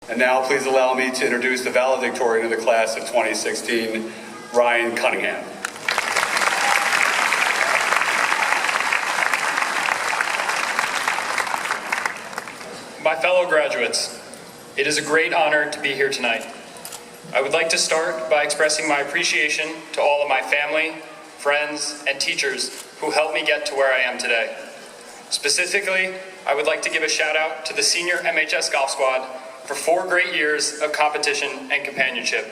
And now please allow me to introduce the valedictorian of the class of 2016, Ryan Cunningham. My fellow graduates, it is a great honor to be here tonight. I would like to start by expressing my appreciation to all of my family, friends, and teachers who helped me get to where I am today. Specifically, I would like to give a shout out to the senior MHS golf squad for 4 great years of competition and companionship.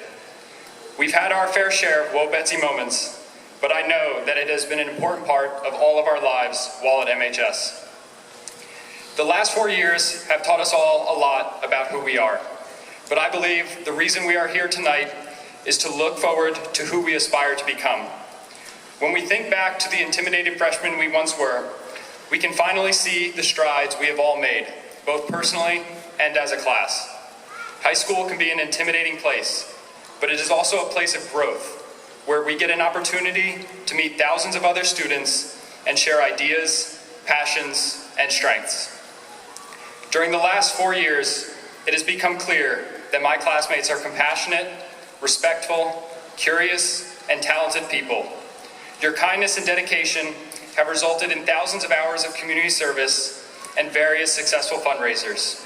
We've had our fair share of woe-Betsy moments, but I know that it has been an important part of all of our lives while at MHS. The last 4 years have taught us all a lot about who we are, but I believe the reason we are here tonight is to look forward to who we aspire to become. When we think back to the intimidated freshmen we once were, we can finally see the strides we have all made, both personally and as a class. High school can be an intimidating place, but it is also a place of growth, where we get an opportunity to meet thousands of other students and share ideas, passions, and strengths. During the last 4 years, it has become clear that my classmates are compassionate, respectful, curious, and talented people. Your kindness and dedication have resulted in thousands of hours of community service and various successful fundraisers.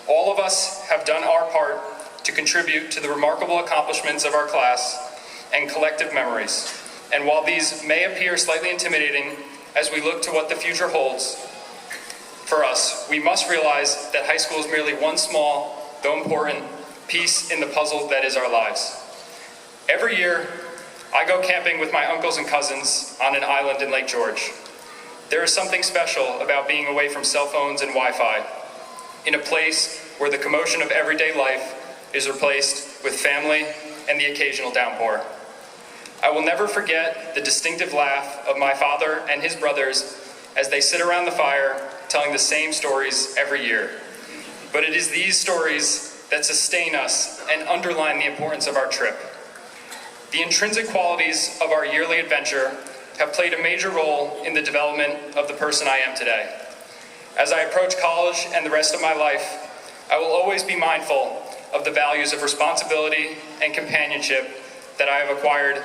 All of us have done our part to contribute to the remarkable accomplishments of our class and collective memories. And while these may appear slightly intimidating as we look to what the future holds for us, we must realize that high school is merely one small, though important, piece in the puzzle that is our lives. Every year, I go camping with my uncles and cousins on an island in Lake George. There is something special about being away from cell phones and Wi-Fi, in a place where the commotion of everyday life is replaced with family and the occasional downpour. I will never forget the distinctive laugh of my father and his brothers as they sit around the fire telling the same stories every year. But it is these stories that sustain us and underline the importance of our trip. The intrinsic qualities of our yearly adventure have played a major role in the development of the person I am today. As I approach college and the rest of my life, I will always be mindful of the values of responsibility and companionship that I have acquired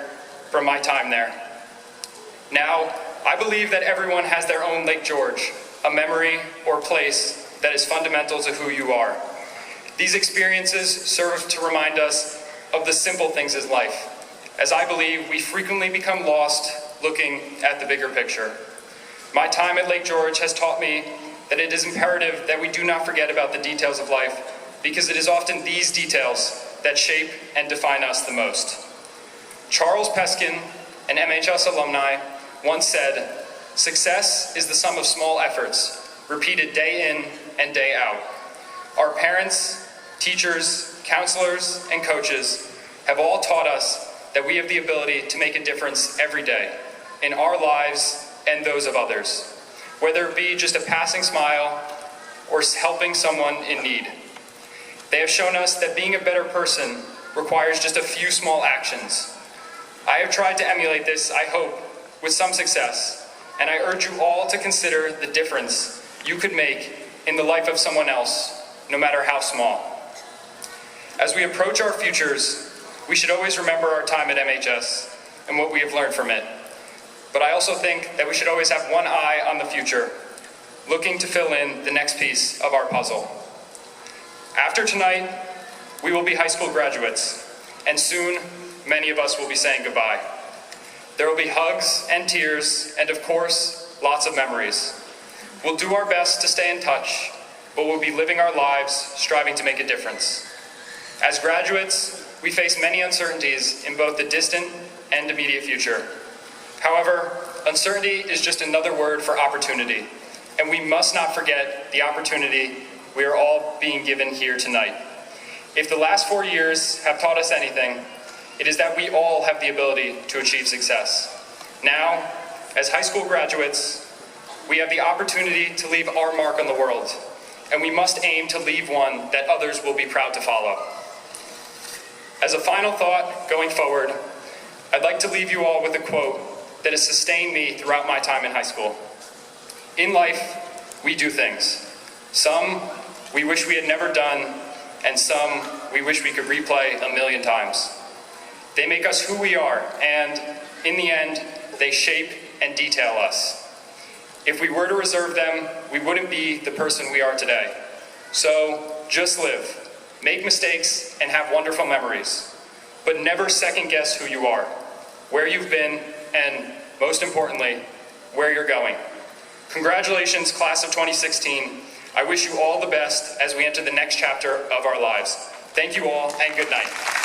from my time there. Now, I believe that everyone has their own Lake George, a memory or place that is fundamental to who you are. These experiences serve to remind us of the simple things in life, as I believe we frequently become lost looking at the bigger picture. My time at Lake George has taught me that it is imperative that we do not forget about the details of life, because it is often these details that shape and define us the most. Charles Peskin, an MHS alumni, once said, "Success is the sum of small efforts, repeated day in and day out." Our parents, teachers, counselors, and coaches have all taught us that we have the ability to make a difference every day in our lives and those of others, whether it be just a passing smile or helping someone in need. They have shown us that being a better person requires just a few small actions. I have tried to emulate this, I hope, with some success, and I urge you all to consider the difference you could make in the life of someone else, no matter how small. As we approach our futures, we should always remember our time at MHS and what we have learned from it. But I also think that we should always have one eye on the future, looking to fill in the next piece of our puzzle. After tonight, we will be high school graduates, and soon, many of us will be saying goodbye. There will be hugs and tears, and of course, lots of memories. We'll do our best to stay in touch, but we'll be living our lives striving to make a difference. As graduates, we face many uncertainties in both the distant and immediate future. However, uncertainty is just another word for opportunity, and we must not forget the opportunity we are all being given here tonight. If the last 4 years have taught us anything, it is that we all have the ability to achieve success. Now, as high school graduates, we have the opportunity to leave our mark on the world, and we must aim to leave one that others will be proud to follow. As a final thought going forward, I'd like to leave you all with a quote that has sustained me throughout my time in high school. In life, we do things. Some we wish we had never done, and some we wish we could replay a million times. They make us who we are, and in the end, they shape and detail us. If we were to reserve them, we wouldn't be the person we are today. So just live, make mistakes, and have wonderful memories. But never second guess who you are, where you've been, and most importantly, where you're going. Congratulations, class of 2016. I wish you all the best as we enter the next chapter of our lives. Thank you all, and good night.